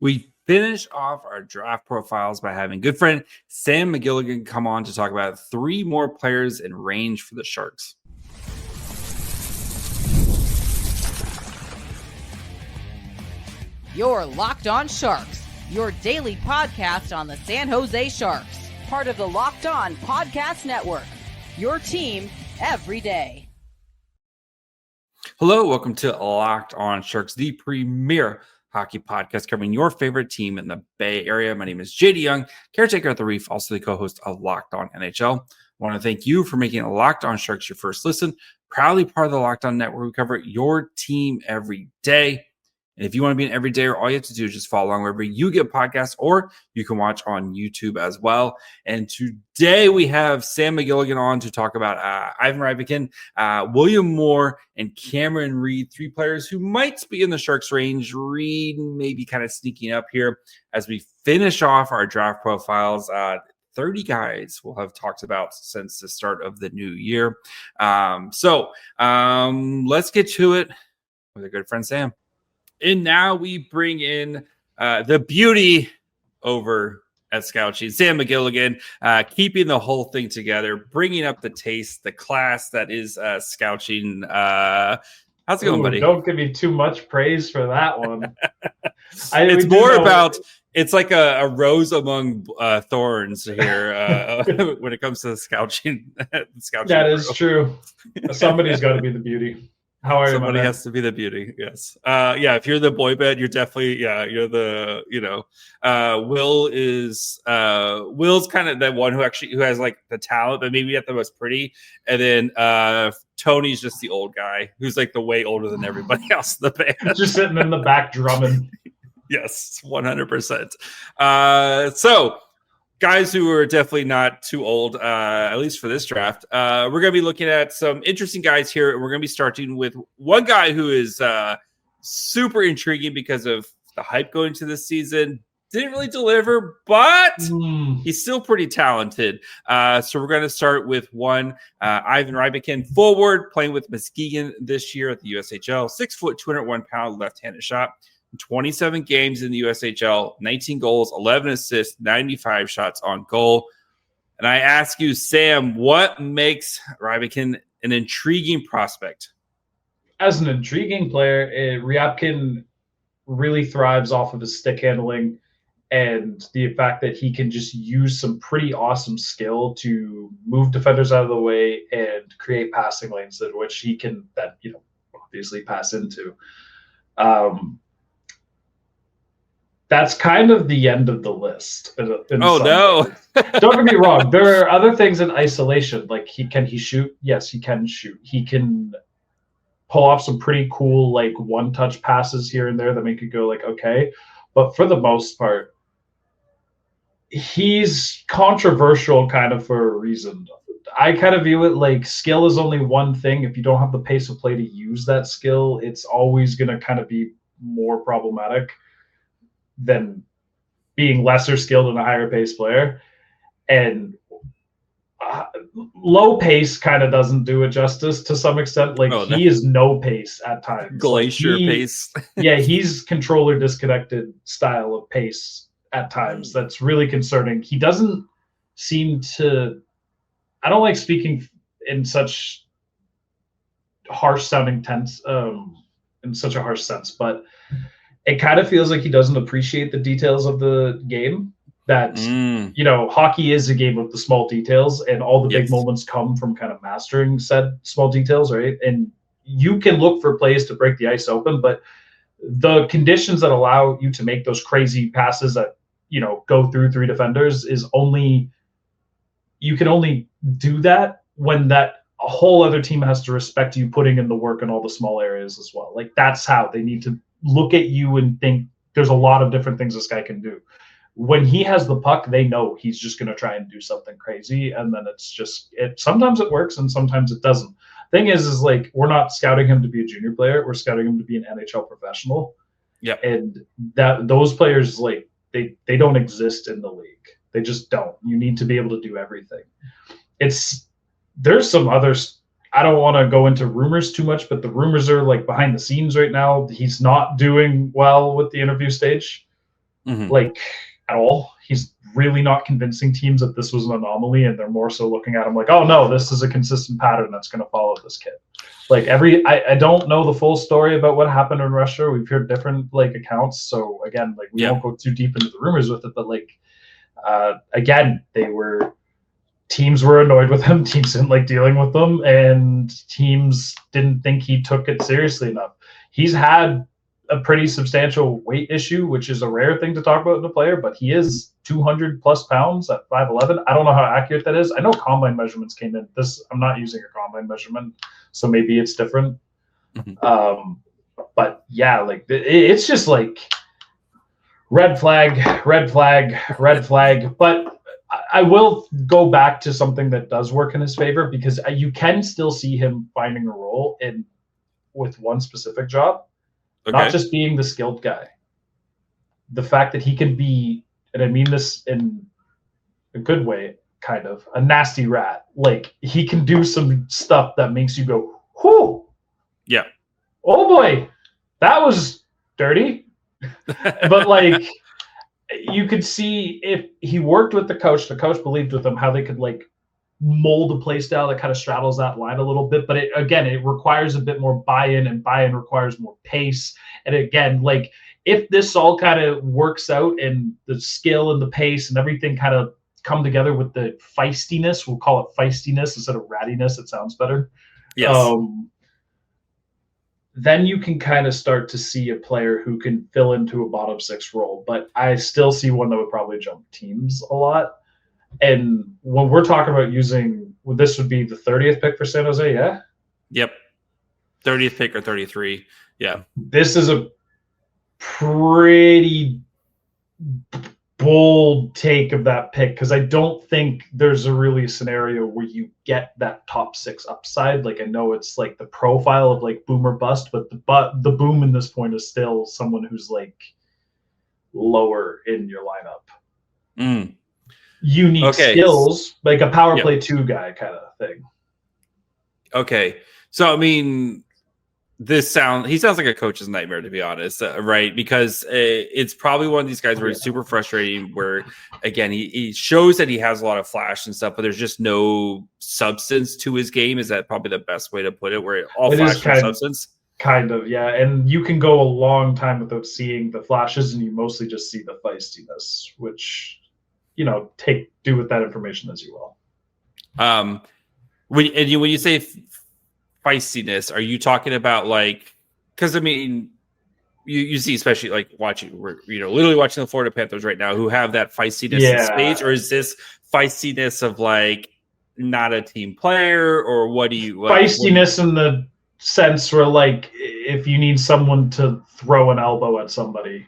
We finish off our draft profiles by having good friend Sam McGilligan come on to talk about 3 more players in range for the Sharks. You're Locked On Sharks, your daily podcast on the San Jose Sharks, part of the Locked On Podcast Network, your team every day. Hello, welcome to Locked On Sharks, the premier hockey podcast covering your favorite team in the Bay Area. My name is JD Young, caretaker at the Reef, also the co-host of Locked On NHL. I want to thank you for making Locked On Sharks your first listen. Proudly part of the Locked On Network. We cover your team every day. And if you want to be an everydayer, all you have to do is just follow along wherever you get podcasts, or you can watch on YouTube as well. And today we have Sam McGilligan on to talk about Ivan Ryabkin, William Moore, and Cameron Reid, 3 players who might be in the Sharks range. Reid maybe kind of sneaking up here as we finish off our draft profiles. 30 guys we'll have talked about since the start of the new year. So let's get to it with our good friend Sam. And now we bring in the beauty over at Scout Sheet, Sam McGilligan, keeping the whole thing together, bringing up the taste, the class that is Scout Sheet. How's it going, buddy? Don't give me too much praise for that one. It's more about, it's like a rose among thorns here when it comes to the Scout Sheet. That is true. Somebody's got to be the beauty. How are Somebody you, has to be the beauty. Yes. Yeah. If you're the boy band, you're definitely, you're the, Will's kind of that one who has like the talent, but maybe not the most pretty. And then Tony's just the old guy who's like the way older than everybody else in the band. Just sitting in the back drumming. Yes, 100%. So guys who are definitely not too old, at least for this draft. We're going to be looking at some interesting guys here. And we're going to be starting with one guy who is super intriguing because of the hype going to this season. Didn't really deliver, but he's still pretty talented. So we're going to start with one, Ivan Ryabkin, forward, playing with Muskegon this year at the USHL. 6 foot, 201 pound left-handed shot. 27 games in the USHL, 19 goals, 11 assists, 95 shots on goal. And I ask you, Sam, what makes Ryabkin an intriguing prospect? As an intriguing player, Ryabkin really thrives off of his stick handling and the fact that he can just use some pretty awesome skill to move defenders out of the way and create passing lanes in which he can then, obviously pass into. That's kind of the end of the list. No. Don't get me wrong. There are other things in isolation. Like, can he shoot? Yes, he can shoot. He can pull off some pretty cool, like, one-touch passes here and there that make you go, like, okay. But for the most part, he's controversial kind of for a reason. I kind of view it like skill is only one thing. If you don't have the pace of play to use that skill, it's always going to kind of be more problematic than being lesser skilled and a higher pace player. And low pace kind of doesn't do it justice to some extent. Like, he is no pace at times. Glacier pace. Yeah, he's controller disconnected style of pace at times. That's really concerning. He doesn't seem to, I don't like speaking in such harsh sounding tense, in such a harsh sense, but it kind of feels like he doesn't appreciate the details of the game. That, hockey is a game of the small details, and all the big moments come from kind of mastering said small details, right? And you can look for plays to break the ice open, but the conditions that allow you to make those crazy passes that, go through 3 defenders you can only do that when that a whole other team has to respect you putting in the work in all the small areas as well. Like, that's how they need to look at you and think there's a lot of different things this guy can do. When he has the puck, they know he's just going to try and do something crazy. And then sometimes it works and sometimes it doesn't. Thing is like, we're not scouting him to be a junior player. We're scouting him to be an NHL professional. Yeah. And those players, like, they don't exist in the league. They just don't. You need to be able to do everything. There's some others. I don't want to go into rumors too much, but the rumors are like behind the scenes right now. He's not doing well with the interview stage. like at all. He's really not convincing teams that this was an anomaly, and they're more so looking at him like, oh no, this is a consistent pattern that's going to follow this kid. Like I don't know the full story about what happened in Russia. We've heard different like accounts. So again, like we won't go too deep into the rumors with it, but like again, teams were annoyed with him. Teams didn't like dealing with them, and teams didn't think he took it seriously enough. He's had a pretty substantial weight issue, which is a rare thing to talk about in a player, but he is 200 plus pounds at 5'11". I don't know how accurate that is. I know combine measurements came in. I'm not using a combine measurement, so maybe it's different. But yeah, like it's just like red flag, red flag, red flag. But I will go back to something that does work in his favor, because you can still see him finding a role with one specific job. Okay. Not just being the skilled guy. The fact that he can be, and I mean this in a good way, kind of, a nasty rat. Like, he can do some stuff that makes you go, whoo. Yeah. Oh boy, that was dirty. But like, you could see if he worked with the coach believed with him, how they could like mold a play style that kind of straddles that line a little bit. But it requires a bit more buy-in, and buy-in requires more pace. And again, like, if this all kind of works out and the skill and the pace and everything kind of come together with the feistiness, we'll call it feistiness instead of rattiness, it sounds better. Yes. Then you can kind of start to see a player who can fill into a bottom six role. But I still see one that would probably jump teams a lot. And when we're talking about this would be the 30th pick for San Jose, yeah? Yep. 30th pick or 33. Yeah. This is a pretty bold take of that pick, because I don't think there's a really scenario where you get that top six upside. Like, I know it's like the profile of like boom or bust, but the boom in this point is still someone who's like lower in your lineup. Unique skills, like a power play 2 guy kind of thing. Okay. So, I mean, he sounds like a coach's nightmare, to be honest, right? Because it's probably one of these guys where it's super frustrating, where, again, he shows that he has a lot of flash and stuff, but there's just no substance to his game. Is that probably the best way to put it, where all flash and substance? Kind of, yeah. And you can go a long time without seeing the flashes, and you mostly just see the feistiness, which, you know, do with that information as you will. When you say feistiness, are you talking about like, because I mean, you see, especially like literally watching the Florida Panthers right now, who have that feistiness in space, or is this feistiness of like not a team player, or what do you feistiness in the sense where like if you need someone to throw an elbow at somebody,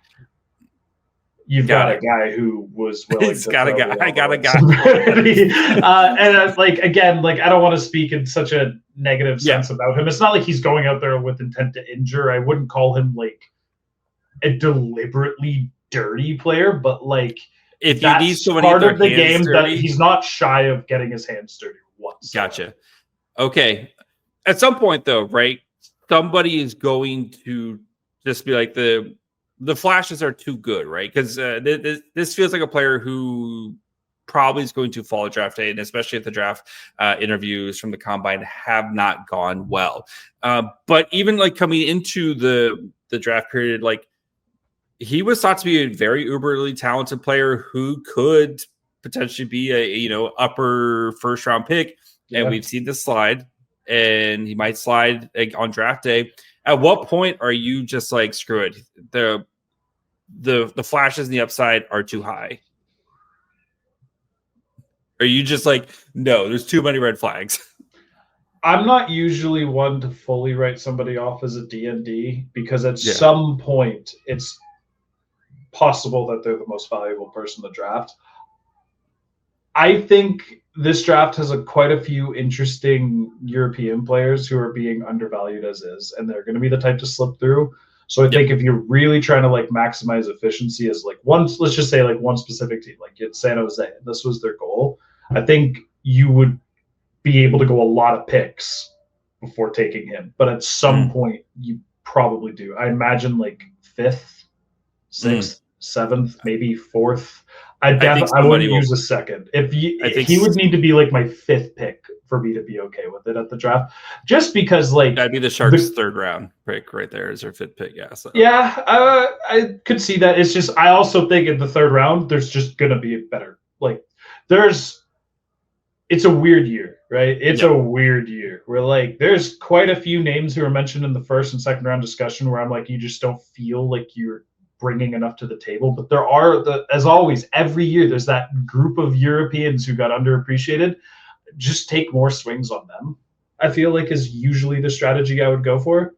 you've got a guy who was willing to got a guy. I got a guy. And like, again, like, I don't want to speak in such a negative sense about him. It's not like he's going out there with intent to injure. I wouldn't call him like a deliberately dirty player, but like, if you need someone part of the game dirty, that he's not shy of getting his hands dirty once. Gotcha. Okay. At some point though, right? Somebody is going to just be like, the flashes are too good, right? Because this feels like a player who probably is going to fall at draft day, and especially if the draft interviews from the combine have not gone well. But even like coming into the draft period, like, he was thought to be a very uberly talented player who could potentially be a upper first round pick, and we've seen this slide, and he might slide on draft day. At what point are you just like, screw it? The flashes and the upside are too high. Are you just like, no, there's too many red flags? I'm not usually one to fully write somebody off as a DND, because at some point it's possible that they're the most valuable person in the draft. I think this draft has quite a few interesting European players who are being undervalued as is, and they're going to be the type to slip through. So I think if you're really trying to like maximize efficiency as like let's just say like one specific team, like it's San Jose, and this was their goal, I think you would be able to go a lot of picks before taking him. But at some point, you probably do. I imagine like 5th, 6th, 7th, maybe 4th. I somebody wouldn't will- use a second. I think He would need to be like my 5th pick for me to be okay with it at the draft, just because like That'd be the Sharks' 3rd round pick right there is their 5th pick. Yeah. So. Yeah, I could see that. It's just I also think in the 3rd round there's just gonna be a better like it's a weird year, right? It's a weird year where like there's quite a few names who are mentioned in the 1st and 2nd round discussion where I'm like you just don't feel like you're bringing enough to the table. But there are as always every year there's that group of Europeans who got underappreciated. Just take more swings on them. I feel like is usually the strategy I would go for.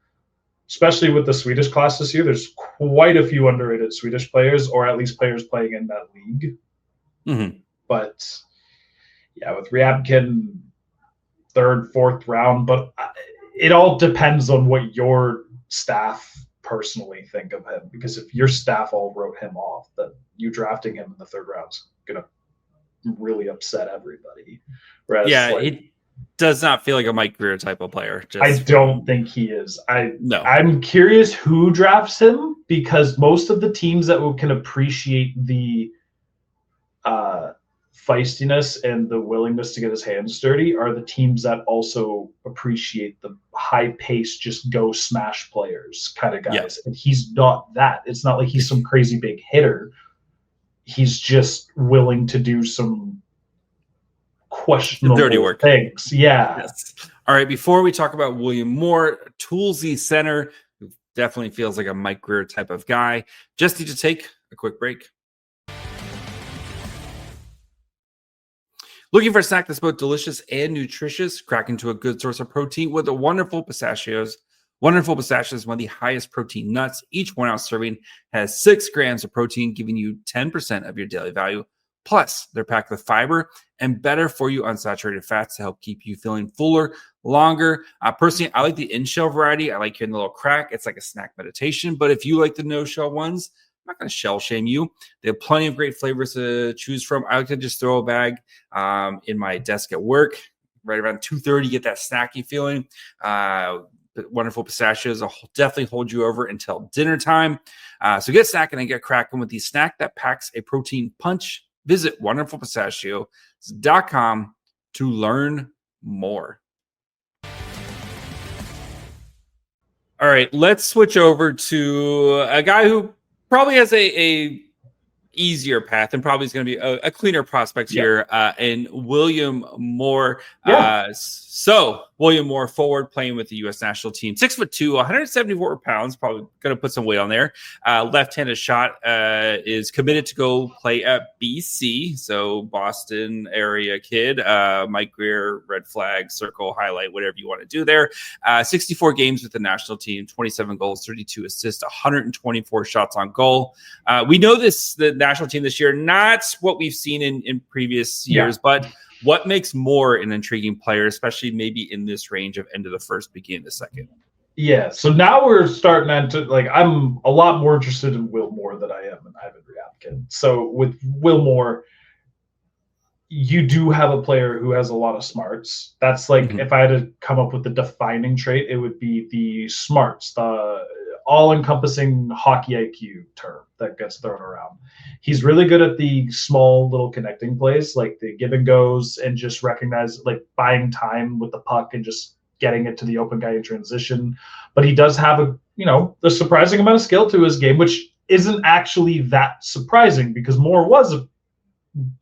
Especially with the Swedish class this year, there's quite a few underrated Swedish players, or at least players playing in that league. Mm-hmm. But yeah, with Ryabkin, 3rd, 4th round, but it all depends on what your staff personally think of him. Because if your staff all wrote him off, then you drafting him in the 3rd round is gonna really upset everybody. Whereas, it does not feel like a Mike Greer type of player. I don't think he is. No. I'm curious who drafts him because most of the teams that can appreciate the feistiness and the willingness to get his hands dirty are the teams that also appreciate the high pace, just go smash players kind of guys. Yeah. And he's not that. It's not like he's some crazy big hitter. He's just willing to do some questionable dirty work things. Yeah. Yes. All right. Before we talk about William Moore, toolsy center, who definitely feels like a Mike Greer type of guy, just need to take a quick break. Looking for a snack that's both delicious and nutritious? Crack into a good source of protein with the wonderful pistachios. Wonderful pistachios is one of the highest protein nuts. Each 1 ounce serving has 6 grams of protein, giving you 10% of your daily value. Plus, they're packed with fiber and better for you unsaturated fats to help keep you feeling fuller longer. Personally, I like the in-shell variety. I like hearing the little crack. It's like a snack meditation. But if you like the no-shell ones, I'm not going to shell shame you. They have plenty of great flavors to choose from. I like to just throw a bag in my desk at work right around 2:30, get that snacky feeling. Wonderful pistachios will definitely hold you over until dinner time. So get snacking and get cracking with the snack that packs a protein punch. Visit wonderfulpistachio.com to learn more. All right, let's switch over to a guy who probably has a easier path and probably is going to be a cleaner prospect here in William Moore. So William Moore, forward, playing with the U.S. national team, 6'2", 174 pounds, probably going to put some weight on there. Left-handed shot, is committed to go play at BC, so Boston area kid. Mike Greer, red flag, circle, highlight, whatever you want to do there. 64 games with the national team, 27 goals, 32 assists, 124 shots on goal. We know the national team this year, not what we've seen in previous years, but what makes Moore an intriguing player, especially maybe in this range of end of the first, beginning of the second? Yeah, so now we're starting to I'm a lot more interested in Will Moore than I am in Ivan Ryabkin. So with Will Moore, you do have a player who has a lot of smarts. That's if I had to come up with the defining trait, it would be the smarts, the all-encompassing hockey IQ term that gets thrown around. He's really good at the small little connecting plays, like the give and goes, and just recognize, buying time with the puck and just getting it to the open guy in transition. But he does have a surprising amount of skill to his game, which isn't actually that surprising because Moore was a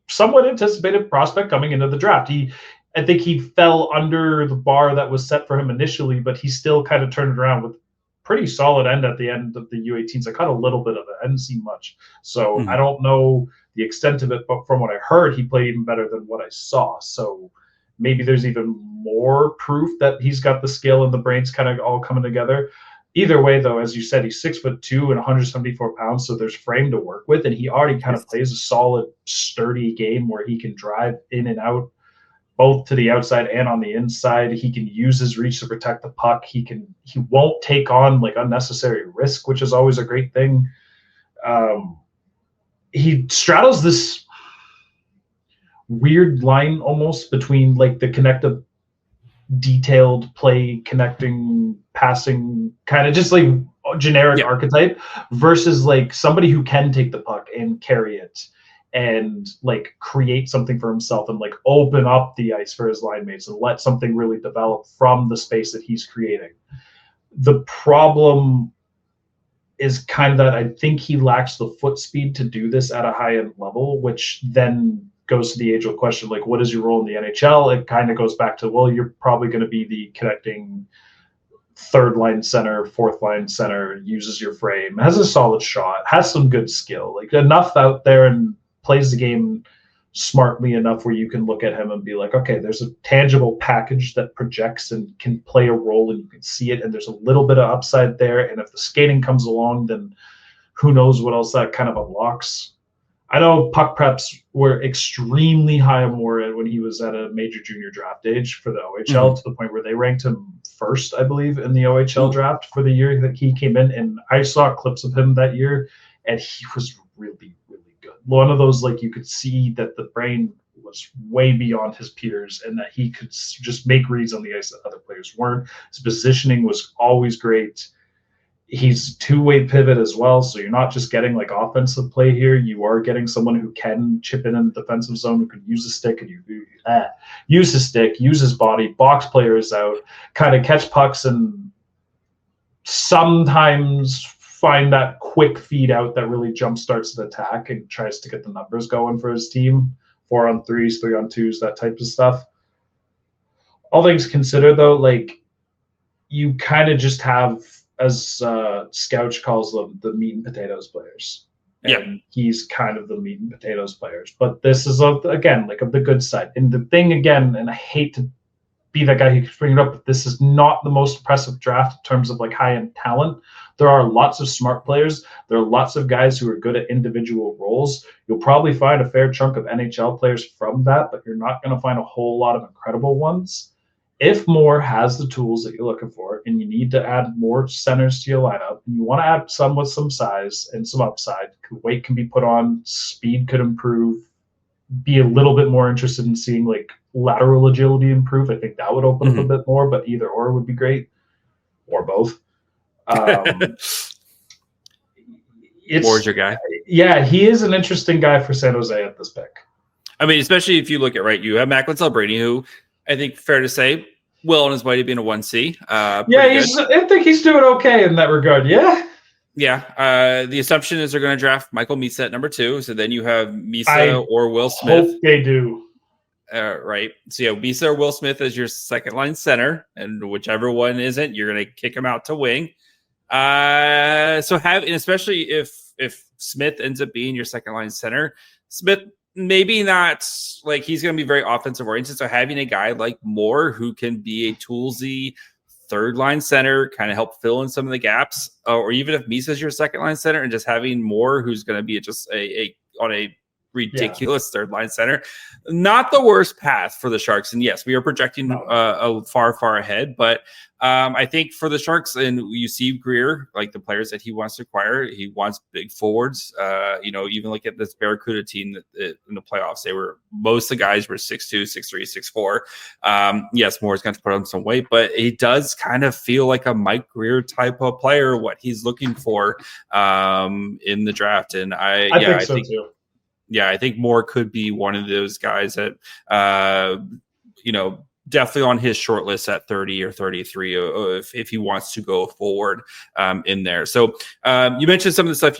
somewhat anticipated prospect coming into the draft. I think he fell under the bar that was set for him initially, but he still kind of turned it around with pretty solid end at the end of the U18s. I caught a little bit of it. I didn't see much. So I don't know the extent of it, but from what I heard, he played even better than what I saw. So maybe there's even more proof that he's got the skill and the brains kind of all coming together. Either way, though, as you said, he's 6'2" and 174 pounds, so there's frame to work with, and he already kind of plays a solid, sturdy game where he can drive in and out, both to the outside and on the inside. He can use his reach to protect the puck. He won't take on unnecessary risk, which is always a great thing. He straddles this weird line almost between the connective, detailed play, connecting, passing, kind of just generic archetype versus like somebody who can take the puck and carry it and like create something for himself and like open up the ice for his line mates and let something really develop from the space that he's creating. The problem is kind of that I think he lacks the foot speed to do this at a high end level, which then goes to the age-old question, like, what is your role in the NHL? It kind of goes back to, well, you're probably going to be the connecting third line center, fourth line center, uses your frame, has a solid shot, has some good skill, like enough out there and plays the game smartly enough where you can look at him and be like, okay, there's a tangible package that projects and can play a role and you can see it. And there's a little bit of upside there. And if the skating comes along, then who knows what else that kind of unlocks. I know puck preps were extremely high on Moorhead when he was at a major junior draft age for the OHL, to the point where they ranked him first, I believe, in the OHL draft for the year that he came in. And I saw clips of him that year, and he was really, really good. One of those, like, you could see that the brain was way beyond his peers and that he could just make reads on the ice that other players weren't. His positioning was always great. He's two-way pivot as well, so you're not just getting like offensive play here. You are getting someone who can chip in the defensive zone, who can use a stick and use his stick, use his body, box players out, kind of catch pucks, and sometimes find that quick feed out that really jumpstarts the attack and tries to get the numbers going for his team. 4-on-3s, 3-on-2s, that type of stuff. All things considered, though, like, you kind of just have, as Scouch calls them, the meat and potatoes players. And he's kind of the meat and potatoes players. But this is, again, like, of the good side. And the thing, again, and I hate to be that guy who can bring it up, but this is not the most impressive draft in terms of like high-end talent. There are lots of smart players. There are lots of guys who are good at individual roles. You'll probably find a fair chunk of NHL players from that, but you're not going to find a whole lot of incredible ones. If Moore has the tools that you're looking for, and you need to add more centers to your lineup, and you want to add some with some size and some upside, weight can be put on, speed could improve, be a little bit more interested in seeing like lateral agility improve. I think that would open up a bit more, but either or would be great, or both. Moore's your guy. Yeah, he is an interesting guy for San Jose at this pick. I mean, especially if you look at, right, you have Macklin Celebrini, who I think, fair to say, well on his way to being a 1C. I think he's doing okay in that regard. Yeah. The assumption is they're going to draft Michael Misa at number 2. So then you have Misa or Will Smith. Hope they do. Right. So yeah, Misa or Will Smith as your second line center, and whichever one isn't, you're going to kick him out to wing. And especially if Smith ends up being your second line center, Smith maybe not, like, he's going to be very offensive oriented. So having a guy like Moore who can be a toolsy third line center, kind of help fill in some of the gaps, or even if Misa's your second line center, and just having Moore who's going to be just on a ridiculous third line center, not the worst path for the Sharks. And yes, we are projecting a far ahead, but I think for the Sharks, and you see Greer, like the players that he wants to acquire, he wants big forwards. Even look at this Barracuda team that in the playoffs, most of the guys were 6'2", 6'3", 6'4". Yes, Moore's going to put on some weight, but he does kind of feel like a Mike Greer type of player, what he's looking for in the draft. And I think so too. Yeah, I think Moore could be one of those guys that, definitely on his short list at 30 or 33 if he wants to go forward in there. So you mentioned some of the stuff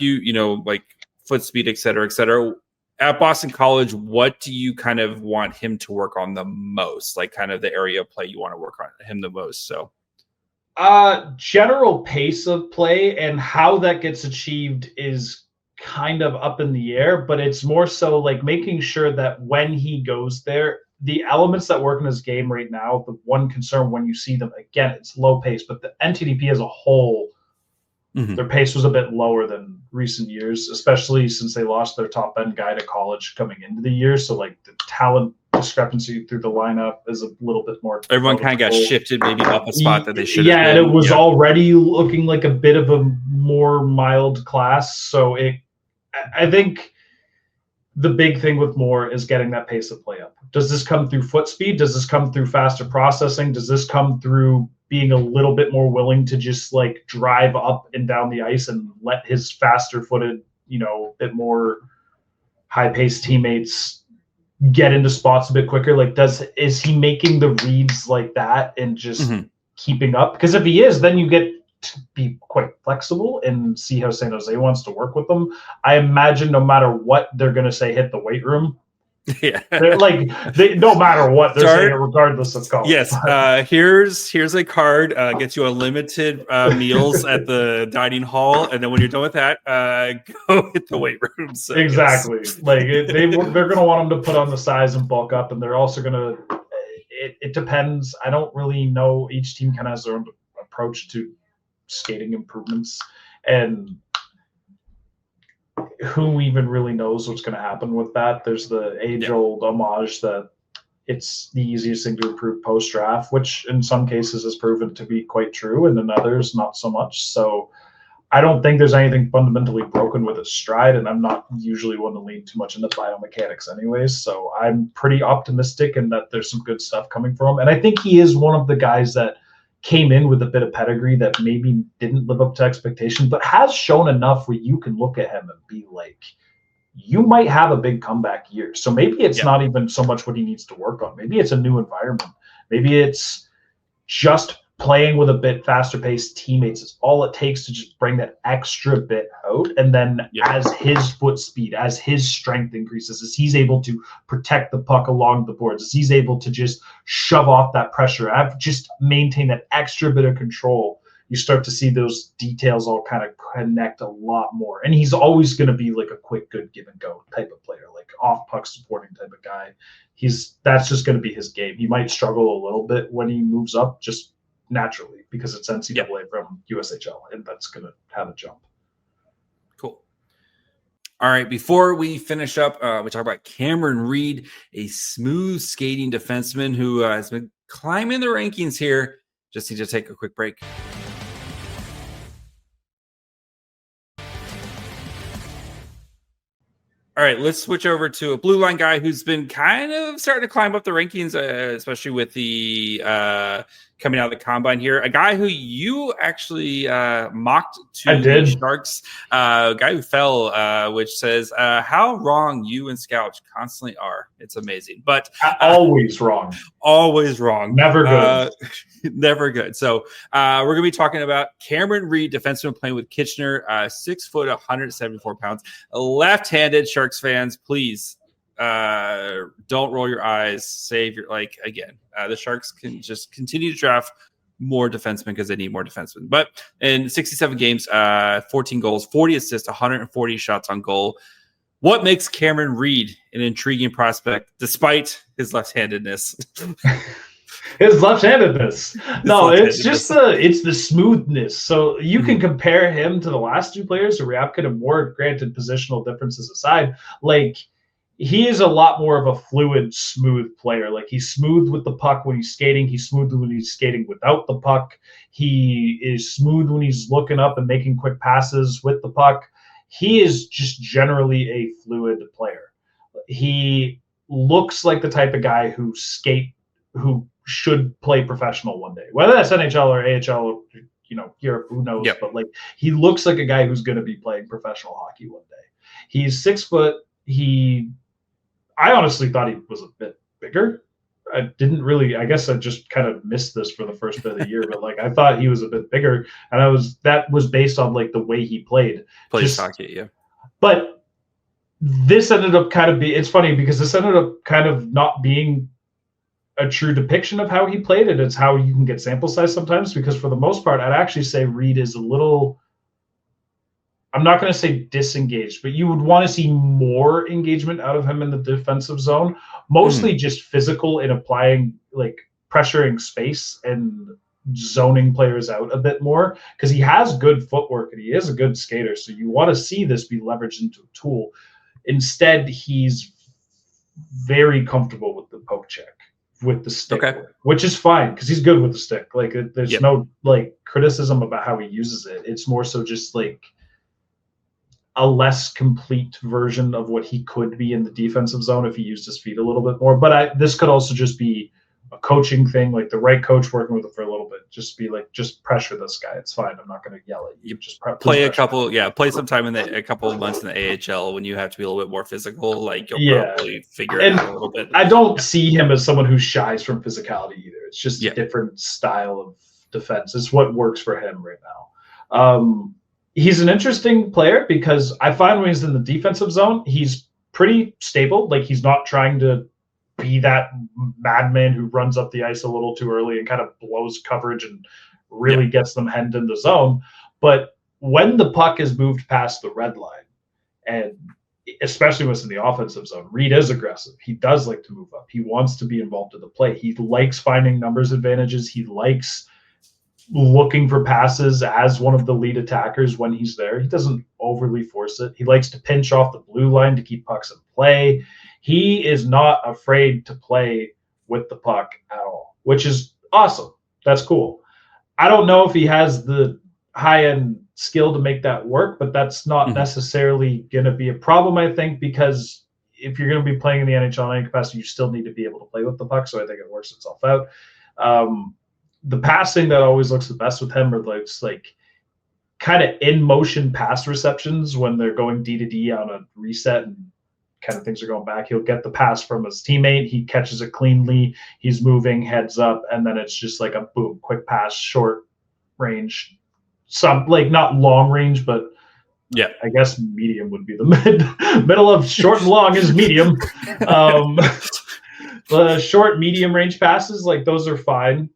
like foot speed, et cetera, et cetera. At Boston College, what do you kind of want him to work on the most? Like kind of the area of play you want to work on him the most? So general pace of play and how that gets achieved is kind of up in the air, but it's more so like making sure that when he goes there, the elements that work in his game right now, the one concern when you see them, again, it's low pace, but the NTDP as a whole, their pace was a bit lower than recent years, especially since they lost their top end guy to college coming into the year. So like the talent discrepancy through the lineup is a little bit more. Everyone kind of got shifted maybe up a spot that they should have. Yeah, and it was already looking like a bit of a more mild class. So I think the big thing with Moore is getting that pace of play up. Does this come through foot speed? Does this come through faster processing? Does this come through being a little bit more willing to just like drive up and down the ice and let his faster footed, bit more high paced teammates get into spots a bit quicker? Like, is he making the reads like that and just keeping up? Because if he is, then you get to be quite flexible and see how San Jose wants to work with them. I imagine no matter what they're going to say, hit the weight room. Yeah, no matter what they're saying, regardless of college. Yes, here's a card. Gets you unlimited meals at the dining hall, and then when you're done with that, go hit the weight room. So, exactly. Yes. Like they're going to want them to put on the size and bulk up, and they're also going to. It depends. I don't really know. Each team kind of has their own approach to skating improvements, and who even really knows what's going to happen with that. There's the age-old homage that it's the easiest thing to improve post-draft, which in some cases has proven to be quite true, and in others not so much. So I don't think there's anything fundamentally broken with his stride, and I'm not usually one to lean too much into biomechanics anyways. So I'm pretty optimistic in that there's some good stuff coming from him. And I think he is one of the guys that came in with a bit of pedigree that maybe didn't live up to expectation, but has shown enough where you can look at him and be like, you might have a big comeback year. So maybe it's not even so much what he needs to work on. Maybe it's a new environment. Maybe it's just playing with a bit faster paced teammates. It's all it takes to just bring that extra bit out. And then as his foot speed, as his strength increases, as he's able to protect the puck along the boards, as he's able to just shove off that pressure, just maintain that extra bit of control, you start to see those details all kind of connect a lot more. And he's always going to be like a quick, good give and go type of player, like off puck supporting type of guy. That's just going to be his game. He might struggle a little bit when he moves up, just naturally, because it's NCAA from USHL, and that's going to have a jump. Cool. All right, before we finish up, we talk about Cameron Reid, a smooth skating defenseman who has been climbing the rankings here. Just need to take a quick break. All right, let's switch over to a blue line guy who's been kind of starting to climb up the rankings, especially with the coming out of the combine here. A guy who you actually mocked to the Sharks, a guy who fell, which says how wrong you and scouts constantly are. It's amazing, but always wrong. Always wrong. Never good. Never good. So we're going to be talking about Cameron Reid, defenseman playing with Kitchener, 6 foot, 174 pounds, left-handed. Sharks fans, please don't roll your eyes. Save your again. The Sharks can just continue to draft more defensemen because they need more defensemen. But in 67 games, 14 goals, 40 assists, 140 shots on goal. What makes Cameron Reid an intriguing prospect despite his left-handedness? His left-handedness. No, it's just the smoothness. So you can compare him to the last two players, Ryabkin and Moore, granted positional differences aside. Like, he is a lot more of a fluid, smooth player. Like, he's smooth with the puck when he's skating. He's smooth when he's skating without the puck. He is smooth when he's looking up and making quick passes with the puck. He is just generally a fluid player. He looks like the type of guy who should play professional one day, whether that's NHL or AHL, Europe, who knows? Yep. But he looks like a guy who's going to be playing professional hockey one day. He's 6 foot. I honestly thought he was a bit bigger. I didn't really. I guess I just kind of missed this for the first bit of the year, but I thought he was a bit bigger, and that was based on the way he played hockey, yeah. But this ended up it's funny because this ended up kind of not being a true depiction of how he played it. It's how you can get sample size sometimes, because for the most part, I'd actually say Reid is a little, I'm not going to say disengaged, but you would want to see more engagement out of him in the defensive zone, mostly just physical in applying, pressuring space and zoning players out a bit more, because he has good footwork and he is a good skater. So you want to see this be leveraged into a tool. Instead, he's very comfortable with the poke check, with the stick, which is fine because he's good with the stick. There's no criticism about how he uses it. It's more so just a less complete version of what he could be in the defensive zone if he used his feet a little bit more. But this could also just be a coaching thing, like the right coach working with him for a little bit. Just be like, just pressure this guy. It's fine. I'm not going to yell at you. Just play play some time in a couple of months in the AHL when you have to be a little bit more physical. Like you'll probably figure it out a little bit. I don't see him as someone who shies from physicality either. It's just a different style of defense. It's what works for him right now. He's an interesting player because I find when he's in the defensive zone, he's pretty stable. Like he's not trying to be that madman who runs up the ice a little too early and kind of blows coverage and really gets them hemmed in the zone. But when the puck is moved past the red line, and especially when it's in the offensive zone, Reid is aggressive. He does like to move up. He wants to be involved in the play. He likes finding numbers advantages. He likes looking for passes as one of the lead attackers when he's there. He doesn't overly force it. He likes to pinch off the blue line to keep pucks in play. He is not afraid to play with the puck at all, which is awesome. That's cool. I don't know if he has the high-end skill to make that work, but that's not necessarily going to be a problem, I think, because if you're going to be playing in the NHL in any capacity, you still need to be able to play with the puck, so I think it works itself out. The passing that always looks the best with him are those like kind of in motion pass receptions when they're going D to D on a reset and kind of things are going back. He'll get the pass from his teammate. He catches it cleanly. He's moving heads up. And then it's just like a boom, quick pass, short range, some like not long range, but I guess medium would be the middle of short and long is medium. The short, medium range passes, like those are fine.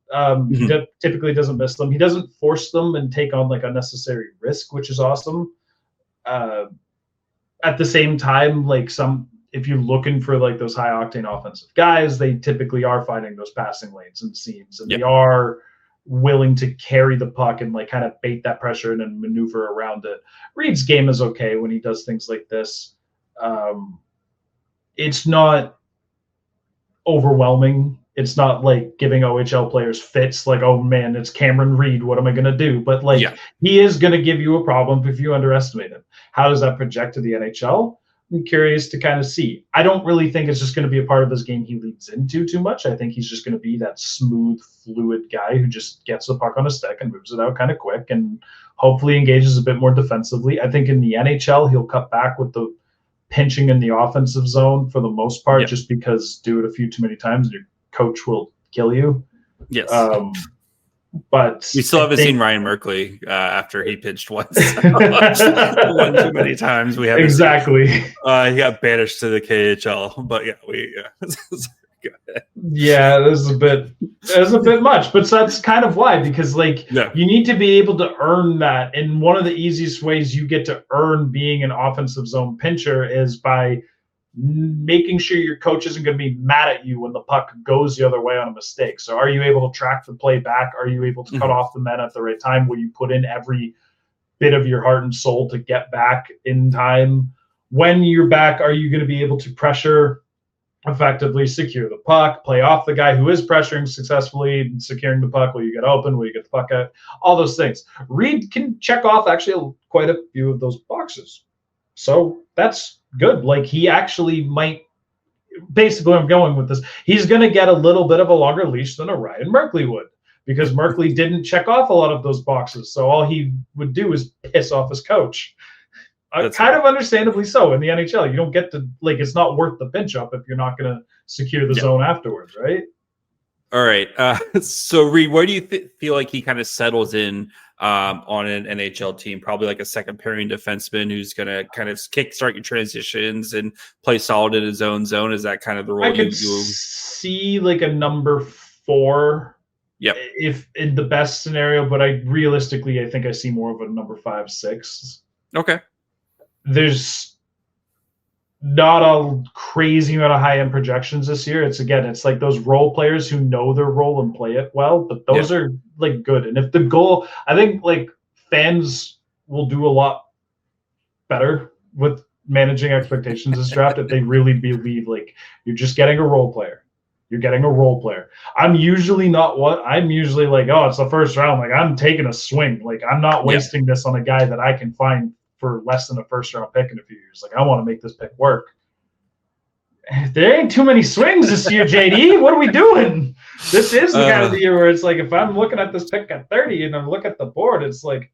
He typically doesn't miss them. He doesn't force them and take on like unnecessary risk, which is awesome. At the same time, like if you're looking for like those high octane offensive guys, they typically are finding those passing lanes and seams, and they are willing to carry the puck and like kind of bait that pressure and then maneuver around it. Reid's game is okay when he does things like this. It's not overwhelming. It's not like giving OHL players fits like, oh man, it's Cameron Reid, what am I going to do? But like he is going to give you a problem if you underestimate him. How does that project to the NHL? I'm curious to kind of see. I don't really think it's just going to be a part of his game he leads into too much. I think he's just going to be that smooth, fluid guy who just gets the puck on a stick and moves it out kind of quick and hopefully engages a bit more defensively. I think in the NHL, he'll cut back with the pinching in the offensive zone for the most part, just because do it a few too many times and your coach will kill you. Yes. But we still haven't seen Ryan Merkley after he pitched once. One too many times. We haven't exactly. He got banished to the KHL, but it was a bit much, but that's kind of why, because like you need to be able to earn that, and one of the easiest ways you get to earn being an offensive zone pincher is by making sure your coach isn't going to be mad at you when the puck goes the other way on a mistake. So are you able to track the play back? Are you able to cut off the men at the right time? Will you put in every bit of your heart and soul to get back in time? When you're back, are you going to be able to pressure effectively, secure the puck, play off the guy who is pressuring successfully and securing the puck? Will you get open? Will you get the puck out? All those things. Reid can check off actually quite a few of those boxes. So that's good. Like he actually might, basically I'm going with this, he's going to get a little bit of a longer leash than a Ryan Merkley would, because Merkley didn't check off a lot of those boxes. So all he would do is piss off his coach. Kind of understandably so. In the NHL, you don't get to, like, it's not worth the pinch up if you're not going to secure the zone afterwards, right? All right. So Reid, where do you feel like he kind of settles in on an NHL team? Probably like a second pairing defenseman who's going to kind of kickstart your transitions and play solid in his own zone. Is that kind of the role I could see like a number 4. Yep. If in the best scenario, but I think I see more of a number 5, 6. Okay. There's not a crazy amount of high-end projections this year. It's like those role players who know their role and play it well, but those are like good. And if the goal, I think like fans will do a lot better with managing expectations this draft if they really believe like you're just getting a role player. You're getting a role player. I'm usually like, oh, it's the first round. Like I'm taking a swing. Like I'm not wasting this on a guy that I can find for less than a first round pick in a few years. Like, I want to make this pick work. There ain't too many swings this year, JD. What are we doing? This is the kind of the year where it's like, if I'm looking at this pick at 30 and I'm looking at the board, it's like,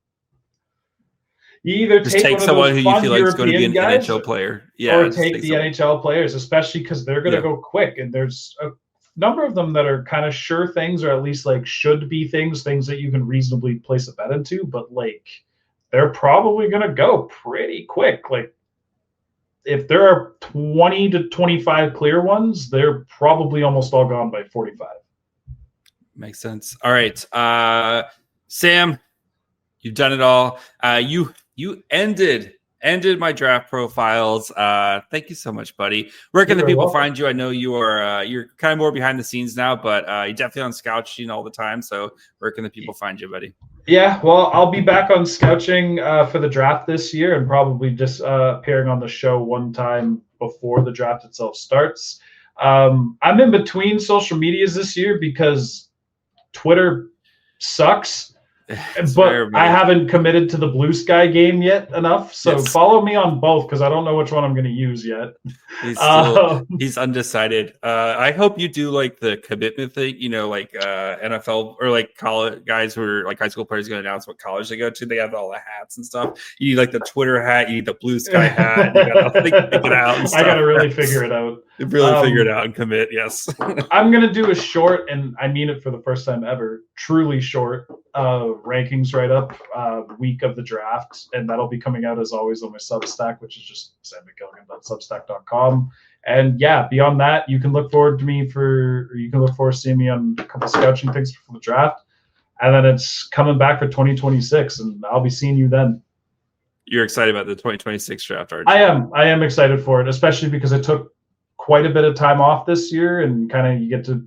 you either just take someone who you feel like is going to be an NHL player, or take the NHL players, especially because they're going to go quick. And there's a number of them that are kind of sure things, or at least like should be things that you can reasonably place a bet into. But like, they're probably going to go pretty quick. Like, if there are 20 to 25 clear ones, they're probably almost all gone by 45. Makes sense. All right. Sam, you've done it all. You ended my draft profiles. Thank you so much, buddy. Where can the people find you? I know you are you're kind of more behind the scenes now, but you're definitely on Scouching all the time. So where can the people find you, buddy? Yeah, well, I'll be back on Scouching for the draft this year, and probably just appearing on the show one time before the draft itself starts. I'm in between social medias this year because Twitter sucks. But I haven't committed to the Blue Sky game yet enough. So follow me on both, because I don't know which one I'm going to use yet. He's undecided. I hope you do like the commitment thing, like NFL or like college guys who are like high school players going to announce what college they go to. They have all the hats and stuff. You need like the Twitter hat, you need the Blue Sky hat. You got to think it out. And stuff. I got to really figure it out. Figure it out and commit. Yes. I'm going to do a short, and I mean it for the first time ever, truly short rankings write-up week of the draft, and that'll be coming out as always on my Substack, which is just sammcgilligan.substack.com. And yeah, beyond that, you can look forward to seeing me on a couple Scouching things for the draft, and then it's coming back for 2026, and I'll be seeing you then. You're excited about the 2026 draft, aren't you? I am excited for it, especially because I took quite a bit of time off this year, and kind of you get to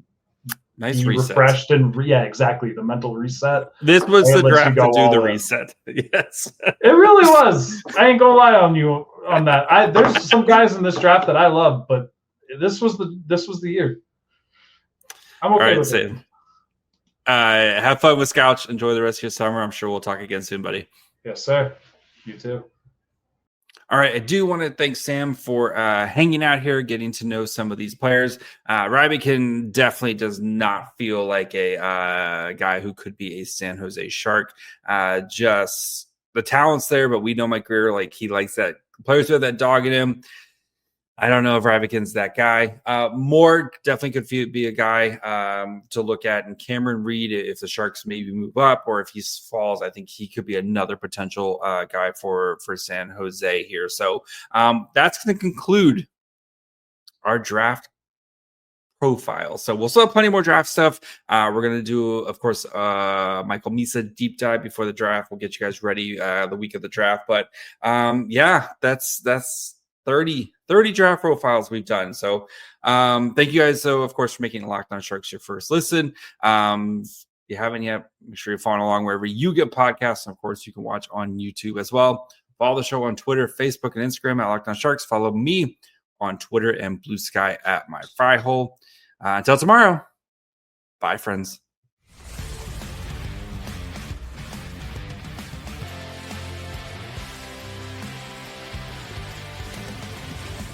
be refreshed and exactly the mental reset. This was the draft to do the reset. Yes, it really was. I ain't gonna lie on you on that. There's some guys in this draft that I love, but this was the year. I'm okay with it. Have fun with Scouch. Enjoy the rest of your summer. I'm sure we'll talk again soon, buddy. Yes, sir. You too. All right, I do want to thank Sam for hanging out here, getting to know some of these players. Ryabkin definitely does not feel like a guy who could be a San Jose Shark. Just the talent's there, but we know Mike Greer, like he likes that players who have that dog in him. I don't know if Ryabkin's that guy. Morg definitely could be a guy to look at. And Cameron Reid, if the Sharks maybe move up or if he falls, I think he could be another potential guy for San Jose here. So that's going to conclude our draft profile. So we'll still have plenty more draft stuff. We're going to do, of course, Michael Misa deep dive before the draft. We'll get you guys ready the week of the draft. But yeah, that's 30 draft profiles we've done. So thank you guys, so of course, for making Locked On Sharks your first listen. If you haven't yet, make sure you're following along wherever you get podcasts. And of course, you can watch on YouTube as well. Follow the show on Twitter, Facebook, and Instagram at Locked On Sharks. Follow me on Twitter and Blue Sky at My Fry Hole. Until tomorrow, bye, friends.